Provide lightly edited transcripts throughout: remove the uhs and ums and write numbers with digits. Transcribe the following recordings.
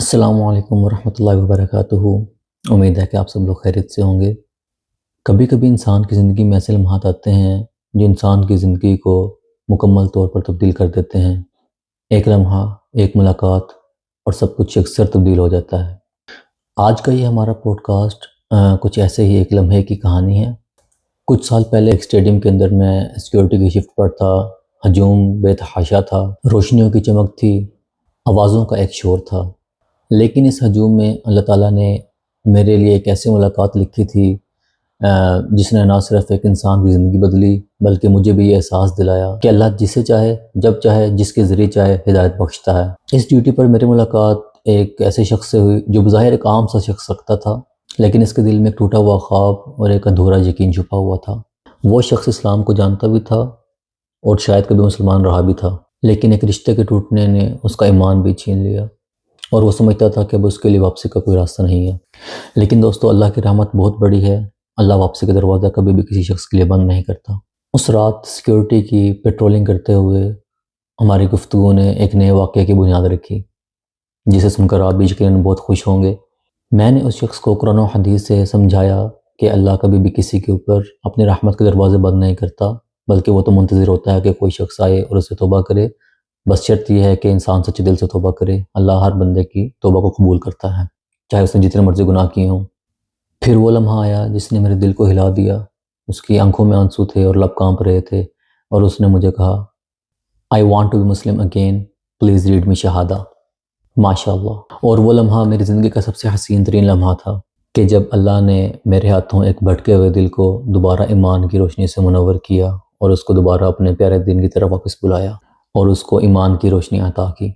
السلام علیکم ورحمۃ اللہ وبرکاتہ۔ امید ہے کہ آپ سب لوگ خیریت سے ہوں گے۔ کبھی کبھی انسان کی زندگی میں ایسے لمحات آتے ہیں جو انسان کی زندگی کو مکمل طور پر تبدیل کر دیتے ہیں۔ ایک لمحہ، ایک ملاقات اور سب کچھ یکسر تبدیل ہو جاتا ہے۔ آج کا یہ ہمارا پوڈ کاسٹ کچھ ایسے ہی ایک لمحے کی کہانی ہے۔ کچھ سال پہلے ایک اسٹیڈیم کے اندر میں سیکیورٹی کی شفٹ پر تھا۔ ہجوم بے تحاشا تھا، روشنیوں کی چمک تھی، آوازوں کا ایک شور تھا۔ لیکن اس ہجوم میں اللہ تعالیٰ نے میرے لیے ایک ایسی ملاقات لکھی تھی جس نے نہ صرف ایک انسان کی زندگی بدلی بلکہ مجھے بھی یہ احساس دلایا کہ اللہ جسے چاہے، جب چاہے، جس کے ذریعے چاہے ہدایت بخشتا ہے۔ اس ڈیوٹی پر میری ملاقات ایک ایسے شخص سے ہوئی جو بظاہر ایک عام سا شخص لگتا تھا، لیکن اس کے دل میں ایک ٹوٹا ہوا خواب اور ایک ادھورا یقین چھپا ہوا تھا۔ وہ شخص اسلام کو جانتا بھی تھا اور شاید کبھی مسلمان رہا بھی تھا، لیکن ایک رشتے کے ٹوٹنے نے اس کا ایمان بھی چھین لیا اور وہ سمجھتا تھا کہ اب اس کے لیے واپسی کا کوئی راستہ نہیں ہے۔ لیکن دوستو، اللہ کی رحمت بہت بڑی ہے۔ اللہ واپسی کا دروازہ کبھی بھی کسی شخص کے لیے بند نہیں کرتا۔ اس رات سیکیورٹی کی پیٹرولنگ کرتے ہوئے ہماری گفتگو نے ایک نئے واقعے کی بنیاد رکھی، جسے سن کر آپ بھی یقیناً بہت خوش ہوں گے۔ میں نے اس شخص کو قرآن و حدیث سے سمجھایا کہ اللہ کبھی بھی کسی کے اوپر اپنی رحمت کے دروازے بند نہیں کرتا، بلکہ وہ تو منتظر ہوتا ہے کہ کوئی شخص آئے اور اسے توبہ کرے۔ بس شرط یہ ہے کہ انسان سچے دل سے توبہ کرے۔ اللہ ہر بندے کی توبہ کو قبول کرتا ہے، چاہے اس نے جتنے مرضی گناہ کیے ہوں۔ پھر وہ لمحہ آیا جس نے میرے دل کو ہلا دیا۔ اس کی آنکھوں میں آنسو تھے اور لب کانپ رہے تھے، اور اس نے مجھے کہا، I want to be Muslim again, please read me شہادہ۔ ماشاء اللہ۔ اور وہ لمحہ میری زندگی کا سب سے حسین ترین لمحہ تھا کہ جب اللہ نے میرے ہاتھوں ایک بھٹکے ہوئے دل کو دوبارہ ایمان کی روشنی سے منور کیا اور اس کو دوبارہ اپنے پیارے دین کی طرف واپس بلایا اور اس کو ایمان کی روشنی عطا کی۔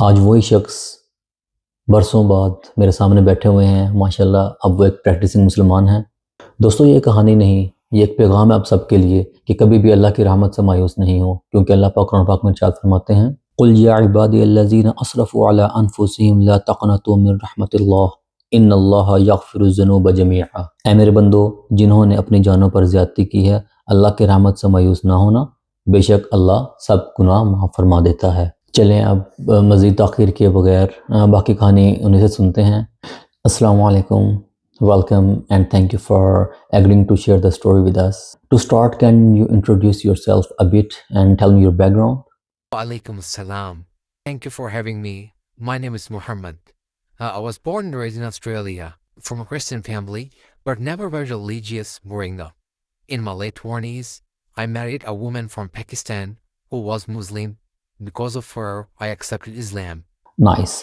آج وہی شخص برسوں بعد میرے سامنے بیٹھے ہوئے ہیں، ماشاءاللہ اب وہ ایک پریکٹسنگ مسلمان ہیں۔ دوستو، یہ کہانی نہیں، یہ ایک پیغام ہے آپ سب کے لیے کہ کبھی بھی اللہ کی رحمت سے مایوس نہیں ہو، کیونکہ اللہ پاک قرآن پاک میں ارشاد فرماتے ہیں، قُلْ يَا عِبَادِيَ الَّذِينَ أَسْرَفُوا عَلَىٰ أَنفُسِهِمْ لَا تَقْنَطُوا مِن رَحْمَةِ اللَّهِ إِنَّ اللَّهَ يَغْفِرُ الذُّنُوبَ جَمِيعًا۔ اے میرے بندو، جنہوں نے اپنی جانوں پر زیادتی کی ہے، اللہ کی رحمت سے مایوس نہ ہونا، بے شک اللہ سب گناہ معاف فرما دیتا ہے۔ چلیں اب مزید تاخیر کیے بغیر باقی کہانی انہیں سے سنتے ہیں۔ السلام علیکم، welcome and thank you for agreeing to share the story with us. To start, can you introduce yourself a bit and tell me your background? Walaikum salam. Thank you for having me. My name is Muhammad. I was born and raised in Australia from a Christian family, but never very religious growing up. In my late 20s, I married a woman from Pakistan who was Muslim. Because of her, I accepted Islam. Nice.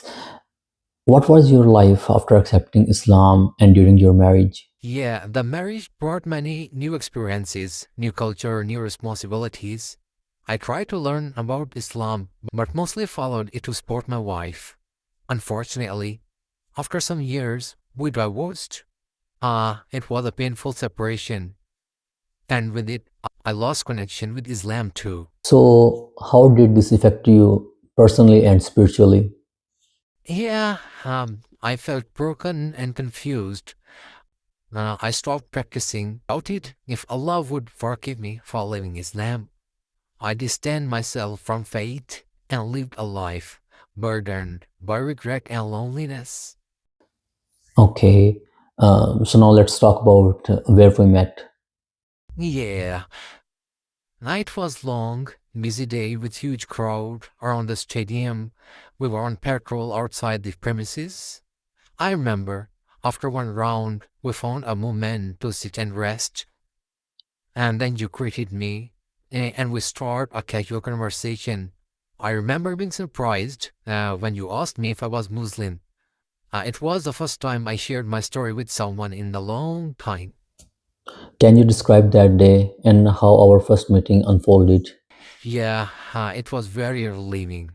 What was your life after accepting Islam and during your marriage? Yeah, the marriage brought many new experiences, new culture, new responsibilities. I tried to learn about Islam, but mostly followed it to support my wife. Unfortunately, after some years, we divorced. It was a painful separation, and with it, I lost connection with Islam too. So, how did this affect you personally and spiritually? Yeah, I felt broken and confused. I stopped practicing, doubted if Allah would forgive me for leaving Islam. I distanced myself from faith and lived a life burdened by regret and loneliness. Okay, so now let's talk about where we met. Yeah, night was long, busy day with huge crowd around the stadium. We were on patrol outside the premises. I remember, after one round, we found a moment to sit and rest. And then you greeted me, and we started a casual conversation. I remember being surprised when you asked me if I was Muslim. It was the first time I shared my story with someone in a long time. Can you describe that day and how our first meeting unfolded? Yeah, it was very relieving.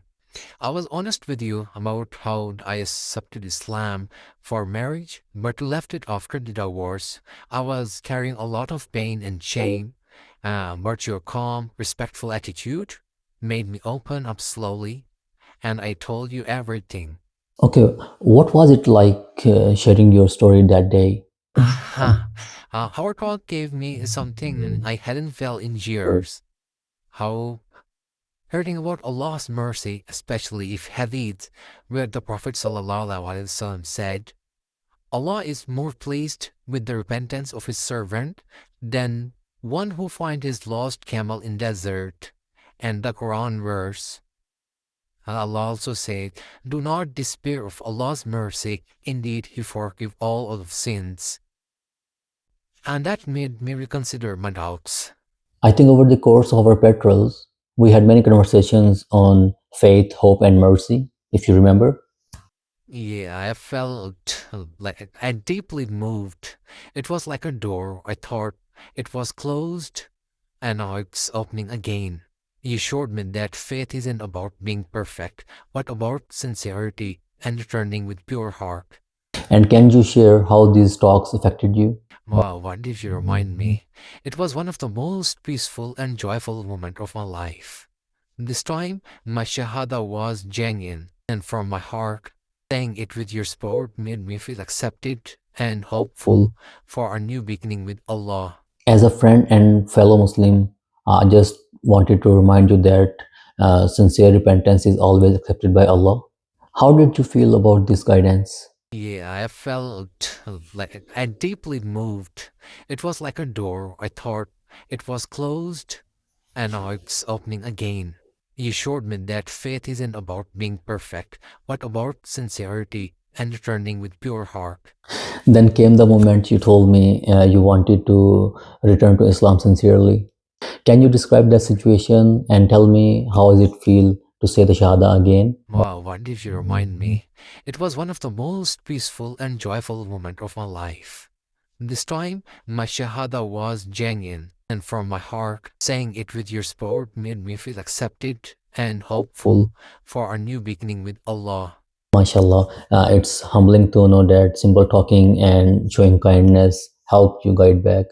I was honest with you about how I accepted Islam for marriage, but left it after the divorce. I was carrying a lot of pain and shame, but your calm, respectful attitude made me open up slowly, and I told you everything. Okay, what was it like sharing your story that day? Our talk gave me something I hadn't felt in years. How Hearing about Allah's mercy, especially if hadith, where the Prophet ﷺ said, Allah is more pleased with the repentance of his servant than one who finds his lost camel in desert. And the Quran verse, Allah also said, do not despair of Allah's mercy, indeed he forgives all of sins. And that made me reconsider my doubts. I think over the course of our patrols, we had many conversations on faith, hope, and mercy, if you remember. Yeah, I felt like I deeply moved. It was like a door. I thought it was closed, and now it's opening again. You showed me that faith isn't about being perfect, but about sincerity and returning with pure heart. And can you share how these talks affected you? Wow, what did you remind me? It was one of the most peaceful and joyful moments of my life. This time, my shahada was genuine, and from my heart, saying it with your support made me feel accepted and hopeful for our new beginning with Allah. As a friend and fellow Muslim, I just wanted to remind you that sincere repentance is always accepted by Allah. How did you feel about this guidance? Yeah, I felt like I deeply moved. It was like a door. I thought it was closed, and now it's opening again. You showed me that faith isn't about being perfect, but about sincerity and returning with pure heart. Then came the moment you told me you wanted to return to Islam sincerely. Can you describe that situation and tell me how does it feel to say the Shahada again? Wow, what did you remind me? It was one of the most peaceful and joyful moments of my life. This time, my shahada was genuine, and from my heart, saying it with your support made me feel accepted and hopeful for our new beginning with Allah. MashaAllah, it's humbling to know that simple talking and showing kindness helped you guide back.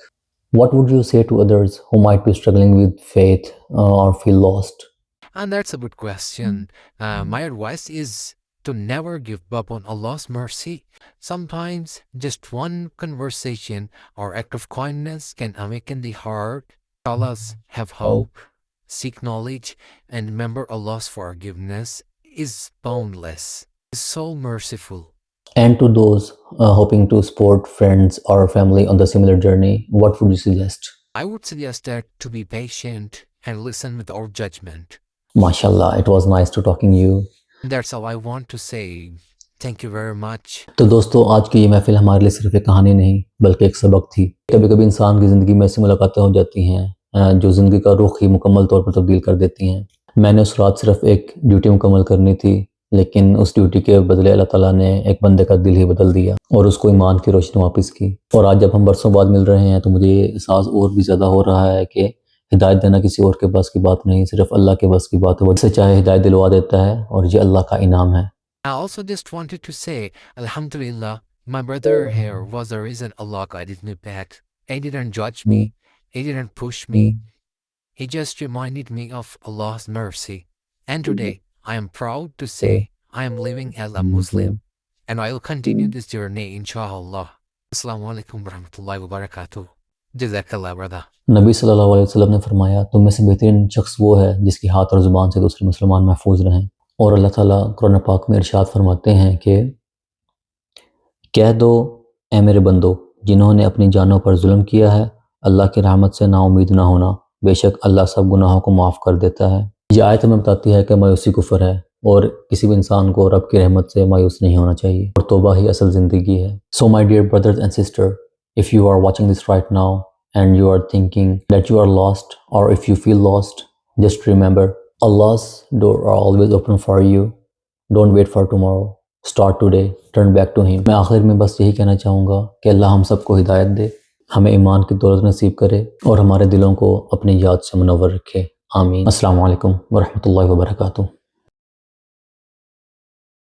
What would you say to others who might be struggling with faith or feel lost? And that's a good question. My advice is to never give up on Allah's mercy. Sometimes just one conversation or act of kindness can awaken the heart. Allah's have hope, seek knowledge, and remember Allah's forgiveness is boundless, is so merciful. And to those hoping to support friends or family on the similar journey, what would you suggest? I would suggest that to be patient and listen without judgment. MashaAllah, it was nice to talking to you. That's all I want to say. Thank you very much. تو دوستو آج کی یہ محفل ہمارے لیے صرف ایک کہانی نہیں بلکہ ایک سبق تھی. کبھی کبھی انسان کی زندگی میں ایسی ملاقاتیں ہو جاتی ہیں جو زندگی کا رخ ہی مکمل طور پر تبدیل کر دیتی ہیں. میں نے اس رات صرف ایک ڈیوٹی مکمل کرنی تھی، لیکن اس ڈیوٹی کے بدلے اللہ تعالیٰ نے ایک بندے کا دل ہی بدل دیا اور اس کو ایمان کی روشنی واپس کی. اور آج جب ہم برسوں بعد مل رہے ہیں تو مجھے یہ احساس اور بھی زیادہ ہو رہا ہے کہ ہدایت دینا کسی اور کے بس کی بات نہیں، صرف اللہ کے بس کی بات ہے. وہ جسے چاہے ہدایت دلوا دیتا ہے اور یہ اللہ کا انعام ہے. I also just wanted to say, Alhamdulillah, my brother here was the reason Allah guided me back. He didn't judge me, he didn't push me, he just reminded me of Allah's mercy. And today, I am proud to say, I am living as a Muslim, and I will continue this journey, inshallah. Assalamu alaikum warahmatullahi wabarakatuh. Jazakallah, brother. نبی صلی اللہ علیہ وسلم نے فرمایا تم میں سے بہترین شخص وہ ہے جس کی ہاتھ اور زبان سے دوسرے مسلمان محفوظ رہیں. اور اللہ تعالیٰ قرآن پاک میں ارشاد فرماتے ہیں کہ کہہ دو اے میرے بندو جنہوں نے اپنی جانوں پر ظلم کیا ہے اللہ کی رحمت سے نا امید نہ ہونا، بے شک اللہ سب گناہوں کو معاف کر دیتا ہے. یہ آیت ہمیں بتاتی ہے کہ مایوسی کفر ہے اور کسی بھی انسان کو رب کی رحمت سے مایوس نہیں ہونا چاہیے اور توبہ ہی اصل زندگی ہے. So my dear brothers and sister, if you are watching this right now and you are thinking that you are lost or if you feel lost, just remember Allah's door are always open for you. Don't wait for tomorrow. Start today. Turn back to Him. میں آخر میں بس یہی کہنا چاہوں گا کہ اللہ ہم سب کو ہدایت دے، ہمیں ایمان کی دولت نصیب کرے اور ہمارے دلوں کو اپنی یاد سے منور رکھے. آمین. السلام علیکم ورحمۃ اللہ وبرکاتہ.